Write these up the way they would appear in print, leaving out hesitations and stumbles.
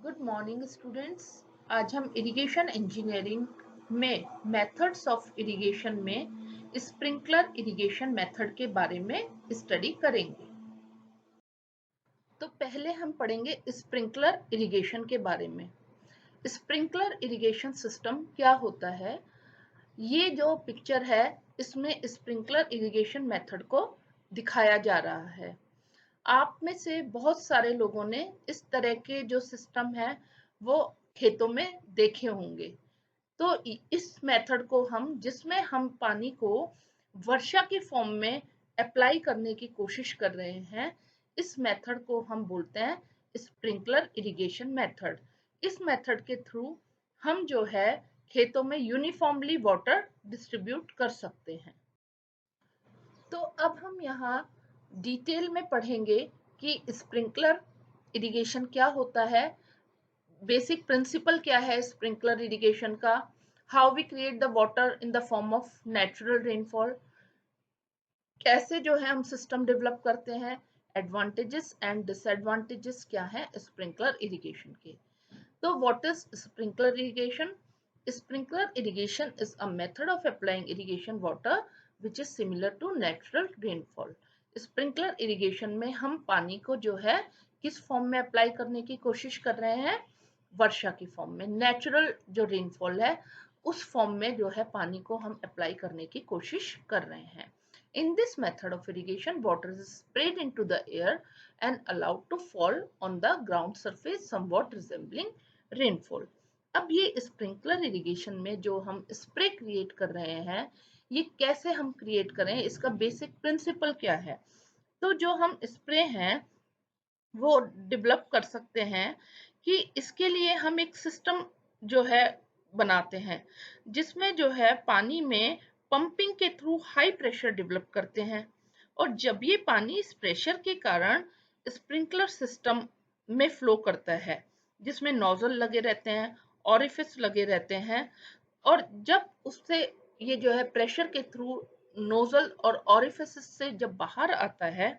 Good morning students. आज हम irrigation engineering में मेथड्स ऑफ इरिगेशन में स्प्रिंकलर इरिगेशन मेथड के बारे में स्टडी करेंगे। तो पहले हम पढ़ेंगे स्प्रिंकलर इरिगेशन के बारे में। स्प्रिंकलर इरिगेशन सिस्टम क्या होता है? ये जो पिक्चर है इसमें स्प्रिंकलर इरिगेशन मेथड को दिखाया जा रहा है। आप में से बहुत सारे लोगों ने इस तरह के जो सिस्टम है वो खेतों में देखे होंगे। तो इस मेथड को हम जिसमें हम पानी को वर्षा के फॉर्म में अप्लाई करने की कोशिश कर रहे हैं, इस मेथड को हम बोलते हैं स्प्रिंकलर इरिगेशन मेथड। इस मेथड के थ्रू हम जो है खेतों में यूनिफॉर्मली वाटर डिस्ट्रीब्यूट कर सकते हैं। तो अब हम यहाँ डिटेल में पढ़ेंगे कि स्प्रिंकलर इरिगेशन क्या होता है, बेसिक प्रिंसिपल क्या है स्प्रिंकलर इरिगेशन का, how we create the water in the form of natural rainfall, कैसे जो है हम सिस्टम डेवलप करते हैं, एडवांटेजेस एंड डिसएडवांटेजेस क्या है स्प्रिंकलर इरिगेशन के। तो what is sprinkler irrigation? Sprinkler irrigation is a method of applying irrigation water which is similar to natural rainfall. Sprinkler irrigation में हम पानी को जो है किस फॉर्म में अप्लाई करने की कोशिश कर रहे हैं? वर्षा की फॉर्म में, नेचुरल जो रेनफॉल है उस फॉर्म में जो है पानी को हम अप्लाई करने की कोशिश कर रहे हैं। In this method of irrigation, water is sprayed into the air and allowed to fall on the ground surface, somewhat resembling rainfall. अब ये स्प्रिंकलर इरिगेशन में जो हम स्प्रे क्रिएट कर रहे हैं, ये कैसे हम क्रिएट करें, इसका बेसिक प्रिंसिपल क्या है? तो जो हम स्प्रे हैं वो डेवलप कर सकते हैं कि इसके लिए हम एक सिस्टम जो है बनाते हैं जिसमें जो है पानी में पंपिंग के थ्रू हाई प्रेशर डेवलप करते हैं, और जब ये पानी इस प्रेशर के कारण स्प्रिंकलर सिस्टम में फ्लो करता है जिसमें नोजल लगे रहते हैं, ऑरिफिस लगे रहते हैं, और जब उससे ये जो है प्रेशर के थ्रू नोजल और ऑरिफिस से जब बाहर आता है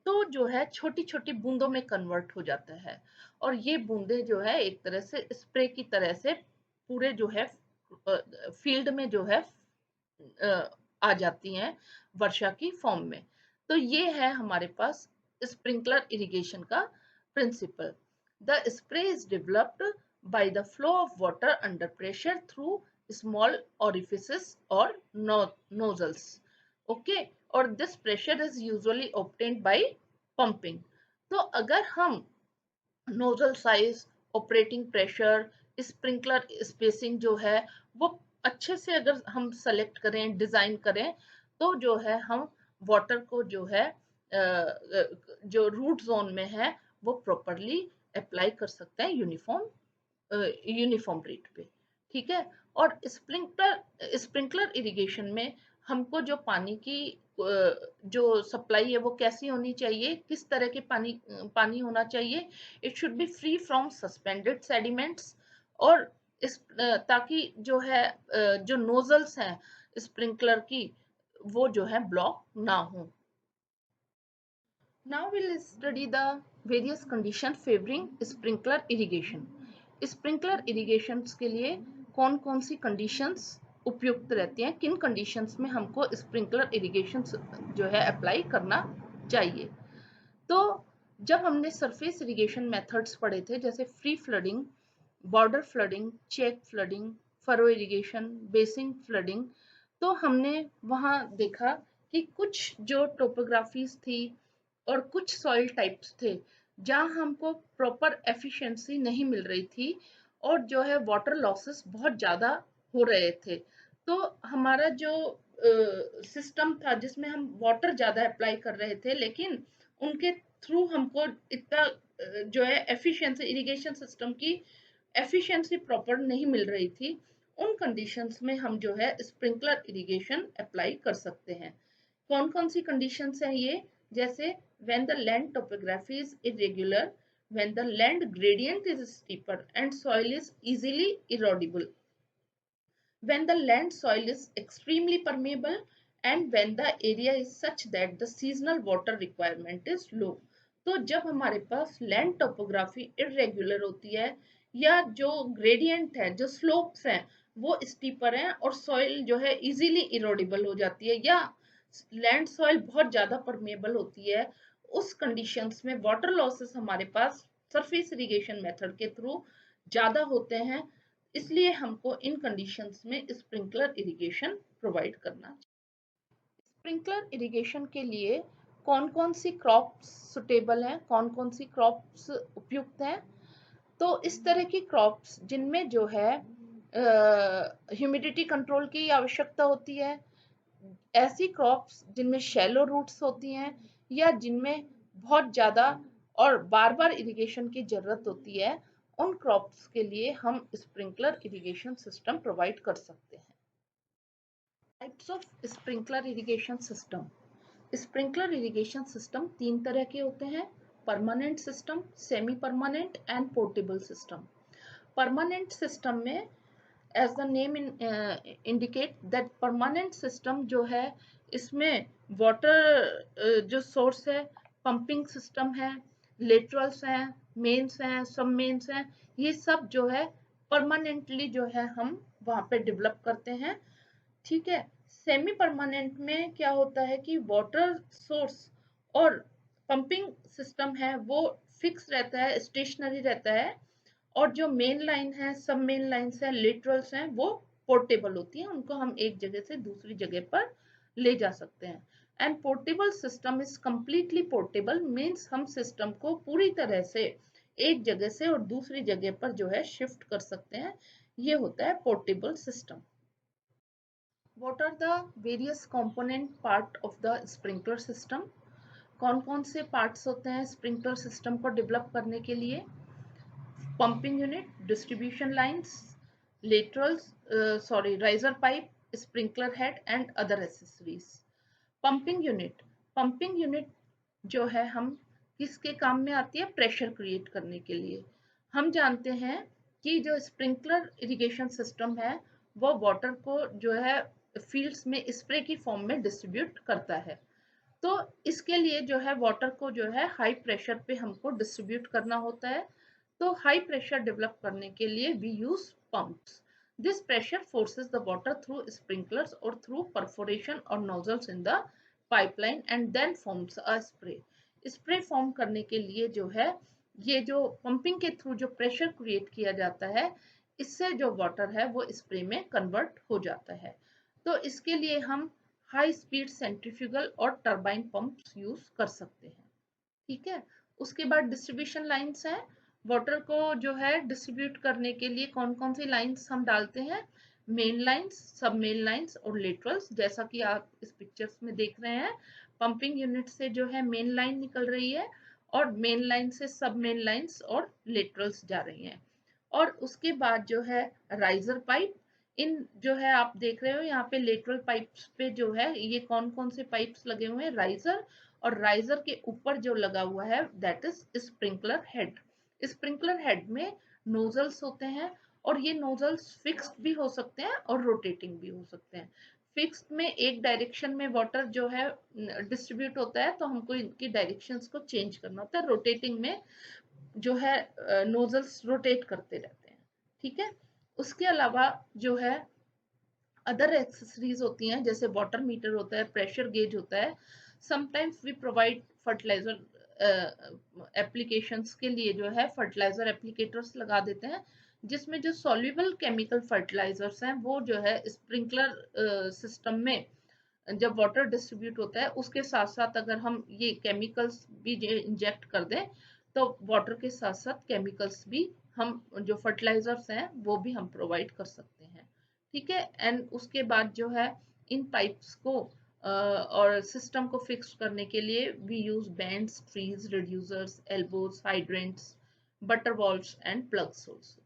तो जो है छोटी छोटी बूंदों में कन्वर्ट हो जाता है, और ये बूंदे जो है एक तरह से स्प्रे की तरह से पूरे जो है फील्ड में जो है आ जाती हैं वर्षा की फॉर्म में। तो ये है हमारे पास स्प्रिंकलर इरिगेशन का principle. The spray is developed by the flow of water under pressure through small orifices or nozzles. Okay, और this pressure is usually obtained by pumping. तो अगर हम nozzle size, operating pressure, sprinkler spacing जो है वो अच्छे से अगर हम सेलेक्ट करें, डिजाइन करें, तो जो है हम वाटर को जो है जो रूट जोन में है वो प्रॉपरली अप्लाई कर सकते हैं यूनिफॉर्म रेट पे। ठीक है। और स्प्रिंकलर इरिगेशन में हमको जो पानी की जो सप्लाई है वो कैसी होनी चाहिए, किस तरह के पानी होना चाहिए? It should be free from suspended sediments, और इस ताकि जो है जो नोजल्स हैं स्प्रिंकलर की वो जो है ब्लॉक ना हो। Now we'll study the various conditions favoring sprinkler irrigation. Sprinkler irrigation के लिए कौन कौन सी कंडीशंस उपयुक्त रहती हैं, किन कंडीशंस में हमको स्प्रिंकलर इरिगेशन जो है अप्लाई करना चाहिए? तो जब हमने सरफेस इरिगेशन मेथड्स पढ़े थे जैसे free flooding, border flooding, check flooding, furrow irrigation, basin flooding, तो हमने वहां देखा कि कुछ जो टोपोग्राफीज थी और कुछ सॉइल टाइप्स थे जहां हमको प्रॉपर एफिशिएंसी नहीं मिल रही थी और जो है वाटर लॉसेस बहुत ज्यादा हो रहे थे। तो हमारा जो सिस्टम था जिसमें हम वाटर ज्यादा अप्लाई कर रहे थे लेकिन उनके थ्रू हमको इतना जो है एफिशिएंसी, इरिगेशन सिस्टम की एफिशिएंसी प्रॉपर नहीं मिल रही थी, उन कंडीशंस में हम जो है स्प्रिंकलर इरिगेशन अप्लाई कर सकते हैं। कौन कौन सी कंडीशंस हैं ये? जैसे when the land topography is irregular, when the land gradient is steeper and soil is easily erodible, when the land soil is extremely permeable, and when the area is such that the seasonal water requirement is low. तो जब हमारे पास land topography irregular होती है या जो gradient है, जो slopes हैं वो स्टीपर हैं और सॉइल जो है इजीली इरोडेबल हो जाती है या लैंड सॉइल बहुत ज्यादा परमेबल होती है, उस कंडीशंस में वाटर लॉसेस हमारे पास सरफेस इरिगेशन मेथड के थ्रू ज्यादा होते हैं। इसलिए हमको इन कंडीशंस में स्प्रिंकलर इरिगेशन प्रोवाइड करना चाहिए। स्प्रिंकलर इरिगेशन के लिए कौन कौन सी क्रॉप्स सुटेबल हैं, कौन कौन सी क्रॉप्स उपयुक्त हैं? तो इस तरह की क्रॉप्स जिनमें जो है ह्यूमिडिटी कंट्रोल की आवश्यकता होती है, ऐसी क्रॉप्स जिनमें शैलो रूट्स होती हैं या जिनमें बहुत ज्यादा और बार बार इरिगेशन की जरूरत होती है, उन क्रॉप्स के लिए हम स्प्रिंकलर इरिगेशन सिस्टम प्रोवाइड कर सकते हैं। Types of sprinkler irrigation system. Sprinkler irrigation system तीन तरह के होते हैं: permanent system, semi permanent and portable system. Permanent system में as the name indicate that permanent system जो है इसमें वाटर जो सोर्स है, पंपिंग सिस्टम है, लेटरल्स हैं, मेन्स हैं, सब मेन्स हैं, ये सब जो है परमानेंटली जो है हम वहां पे डेवलप करते हैं। ठीक है। सेमी परमानेंट में क्या होता है कि वाटर सोर्स और पंपिंग सिस्टम है वो फिक्स रहता है, स्टेशनरी रहता है, और जो मेन लाइन है, सब मेन लाइन्स है, लिटरल्स हैं, वो पोर्टेबल होती हैं, उनको हम एक जगह से दूसरी जगह पर ले जा सकते हैं। And portable system is completely portable, means हम सिस्टम को पूरी तरह से एक जगह से और दूसरी जगह पर जो है शिफ्ट कर सकते हैं। ये होता है portable system. What are the various component part of the sprinkler system? कौन कौन से पार्ट्स होते हैं स्प्रिंकलर सिस्टम को डेवलप करने के लिए? Pumping unit, distribution lines, laterals, riser pipe, sprinkler head and other accessories. Pumping unit जो है हम किसके काम में आती है? प्रेशर क्रिएट करने के लिए। हम जानते हैं कि जो स्प्रिंकलर इरिगेशन सिस्टम है वो वाटर को जो है फील्ड्स में स्प्रे की फॉर्म में डिस्ट्रीब्यूट करता है। तो इसके लिए जो है वाटर को जो है हाई प्रेशर पे हमको डिस्ट्रीब्यूट करना होता है। तो हाई प्रेशर डेवलप करने के लिए we use pumps. This pressure forces the water through sprinklers और थ्रू परफोरेशन और nozzles in the pipeline and then forms a spray. Spray form करने के लिए जो है ये जो पंपिंग के थ्रू जो प्रेशर क्रिएट किया जाता है, इससे जो वाटर है वो स्प्रे में कन्वर्ट हो जाता है। तो इसके लिए हम हाई स्पीड सेंट्रीफ्यूगल और टरबाइन पंप्स यूज कर सकते हैं। ठीक है। उसके बाद डिस्ट्रीब्यूशन लाइंस हैं। वाटर को जो है डिस्ट्रीब्यूट करने के लिए कौन कौन सी लाइंस हम डालते हैं? मेन लाइंस, सब मेन लाइंस और लेटरल्स। जैसा कि आप इस पिक्चर्स में देख रहे हैं, पंपिंग यूनिट से जो है मेन लाइन निकल रही है और मेन लाइन से सब मेन लाइंस और लेटरल्स जा रही हैं। और उसके बाद जो है राइजर पाइप। इन जो है आप देख रहे हो यहाँ पे लेटरल पाइप्स पे जो है ये कौन कौन से पाइप्स लगे हुए हैं? राइजर, और राइजर के ऊपर जो लगा हुआ है that is sprinkler head. Sprinkler head में नोजल्स होते हैं और ये नोजल्स फिक्स्ड भी हो सकते हैं और रोटेटिंग भी हो सकते हैं। फिक्स्ड में एक डायरेक्शन में वाटर जो है डिस्ट्रीब्यूट होता है, तो हमको इनकी डायरेक्शंस को चेंज करना होता है। रोटेटिंग में जो है नोजल्स रोटेट करते रहते हैं। ठीक है। उसके अलावा जो है अदर एक्सेसरीज होती हैं, जैसे वाटर मीटर होता है, प्रेशर गेज होता है। Sometimes we provide fertilizer applications के लिए जो है फर्टिलाइजर एप्लीकेटर्स लगा देते हैं, जिसमें जो सॉल्युबल केमिकल फर्टिलाइजर्स हैं वो जो है स्प्रिंकलर सिस्टम में जब वाटर डिस्ट्रीब्यूट होता है उसके साथ साथ अगर हम ये केमिकल्स भी इंजेक्ट कर दें तो वाटर के साथ साथ केमिकल्स भी हम जो फर्टिलाइजर्स हैं वो भी हम प्रोवाइड कर सकते हैं। ठीक है। एंड उसके बाद जो है इन पाइप्स को और सिस्टम को फिक्स करने के लिए we use bends, tees, reducers, elbows, hydrants, butter valves and plugs also.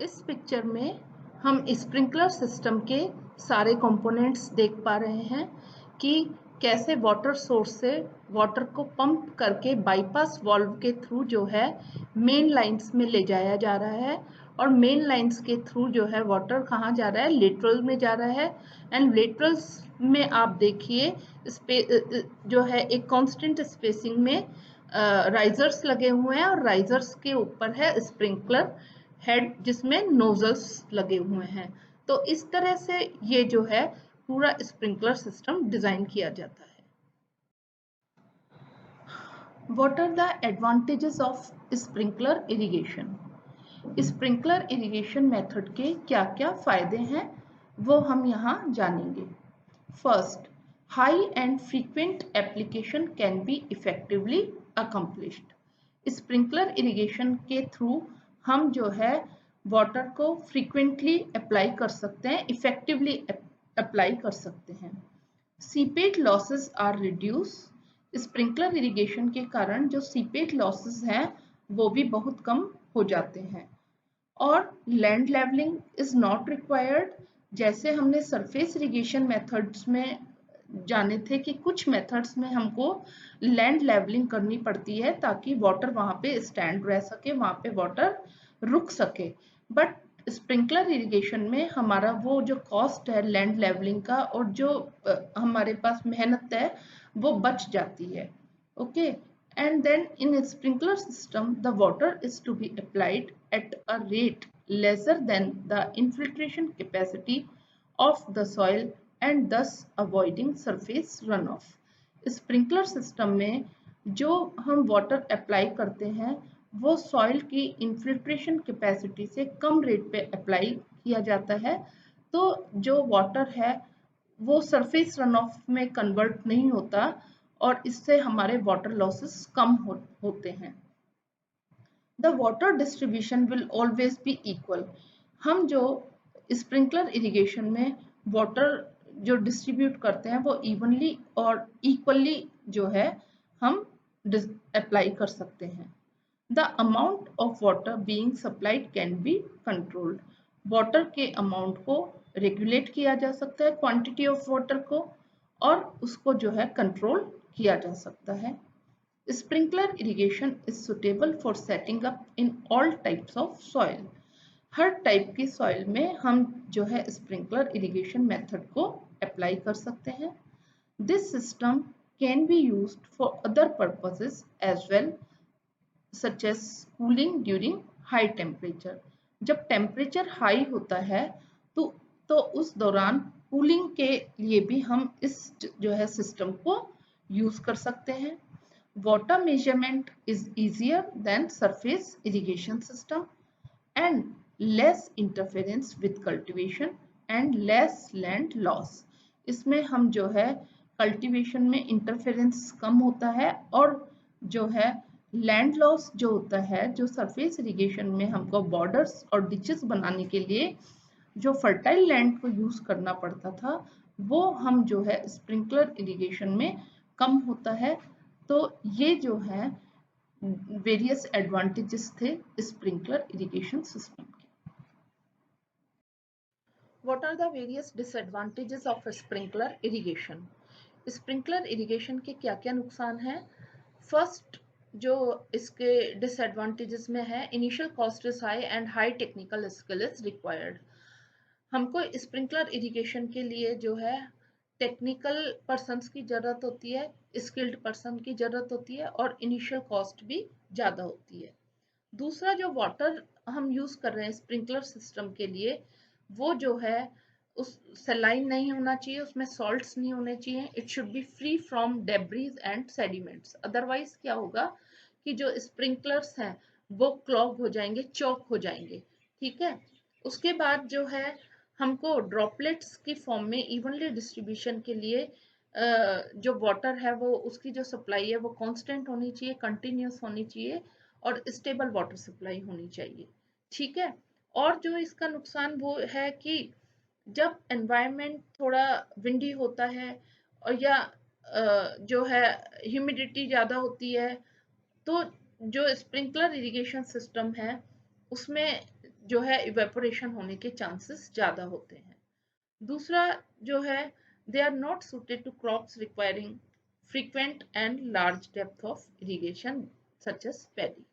इस पिक्चर में हम स्प्रिंकलर सिस्टम के सारे कंपोनेंट्स देख पा रहे हैं कि कैसे वाटर सोर्स से वाटर को पंप करके बाईपास वाल्व के थ्रू जो है मेन लाइंस में ले जाया जा रहा है और मेन लाइंस के थ्रू जो है वाटर कहाँ जा रहा है, लेटरल में जा रहा है। एंड लेटरल्स में आप देखिए जो है एक कांस्टेंट स्पेसिंग में राइजर्स लगे हुए हैं और राइजर्स के ऊपर है स्प्रिंकलर हेड जिसमें नोजल्स लगे हुए हैं। तो इस तरह से ये जो है पूरा स्प्रिंकलर सिस्टम डिजाइन किया जाता है। What are the advantages of sprinkler irrigation? Sprinkler irrigation method के क्या क्या फायदे हैं वो हम यहाँ जानेंगे। First, high and frequent application can be effectively accomplished. Sprinkler irrigation के थ्रू हम जो है वाटर को फ्रीक्वेंटली अप्लाई कर सकते हैं, इफेक्टिवली अप्लाई कर सकते हैं। Seepage losses are reduce. Sprinkler irrigation के कारण जो सीपेट लॉसेस हैं वो भी बहुत कम हो जाते हैं। और land levelling is not required. जैसे हमने सरफेस इरिगेशन मेथड्स में जाने थे कि कुछ मेथड्स में हमको लैंड लेवलिंग करनी पड़ती है ताकि वाटर वहां पे स्टैंड रह सके, वहां पे वाटर रुक सके। बट स्प्रिंकलर इरिगेशन में हमारा वो जो कॉस्ट है लैंड लेवलिंग का और जो हमारे पास मेहनत है वो बच जाती है। Okay, and then in a sprinkler system the water is to be applied at a rate lesser than the infiltration capacity of the soil and thus avoiding surface runoff। Sprinkler system में जो हम water apply करते हैं वो soil की infiltration capacity से कम rate पे apply किया जाता है, तो जो वाटर है वो सरफेस रन ऑफ में कन्वर्ट नहीं होता और इससे हमारे वाटर लॉसेस कम होते हैं। The water distribution will always be equal. हम जो स्प्रिंकलर इरिगेशन में वाटर जो डिस्ट्रीब्यूट करते हैं वो इवनली और इक्वली जो है हम अप्लाई कर सकते हैं। The amount of water being supplied can be controlled. Water के अमाउंट को रेगुलेट किया जा सकता है, क्वांटिटी ऑफ वाटर को, और उसको जो है कंट्रोल किया जा सकता है। Sprinkler irrigation is suitable for setting up in all types of soil. हर टाइप की सॉइल में हम जो है स्प्रिंकलर इरिगेशन मेथड को अप्लाई कर सकते हैं। This system can be used for other purposes as well such as cooling during high temperature. जब टेम्परेचर हाई होता है तो उस दौरान कूलिंग के लिए भी हम इस जो है सिस्टम को यूज कर सकते हैं। Water measurement is easier than surface irrigation system and less interference with cultivation and less land loss. इसमें हम जो है कल्टीवेशन में इंटरफेरेंस कम होता है और जो है लैंड लॉस जो होता है, जो सरफेस इरिगेशन में हमको बॉर्डर्स और डिचेस बनाने के लिए जो फर्टाइल लैंड को यूज करना पड़ता था वो हम जो है स्प्रिंकलर इरिगेशन में कम होता है। तो ये जो है वेरियस एडवांटेजेस थे स्प्रिंकलर इरिगेशन सिस्टम के। What are the various disadvantages of sprinkler irrigation? Sprinkler irrigation के क्या क्या नुकसान हैं? फर्स्ट जो इसके डिसएडवांटेजेस में है, initial cost is high and high technical skill is required. हमको स्प्रिंकलर इरिगेशन के लिए जो है टेक्निकल पर्सन्स की ज़रूरत होती है, स्किल्ड पर्सन की ज़रूरत होती है और इनिशियल कॉस्ट भी ज़्यादा होती है। दूसरा, जो वाटर हम यूज़ कर रहे हैं स्प्रिंकलर सिस्टम के लिए वो जो है उस सलाइन नहीं होना चाहिए, उसमें सॉल्ट्स नहीं होने चाहिए। It should be free from debris and sediments. Otherwise क्या होगा कि जो स्प्रिंकलर्स हैं वो क्लॉग हो जाएंगे, चौक हो जाएंगे। ठीक है, उसके बाद जो है हमको ड्रॉपलेट्स की फॉर्म में इवनली डिस्ट्रीब्यूशन के लिए जो वाटर है वो उसकी जो सप्लाई है वो कांस्टेंट होनी चाहिए, कंटिन्यूस होनी चाहिए और स्टेबल वाटर सप्लाई होनी चाहिए। ठीक है, और जो इसका नुकसान वो है कि जब एनवायरनमेंट थोड़ा विंडी होता है और या जो है ह्यूमिडिटी ज़्यादा होती है तो जो स्प्रिंकलर इरिगेशन सिस्टम है उसमें जो है इवेपोरेशन होने के चांसेस ज़्यादा होते हैं। दूसरा जो है they are not suited to crops requiring frequent and large depth of irrigation such as paddy.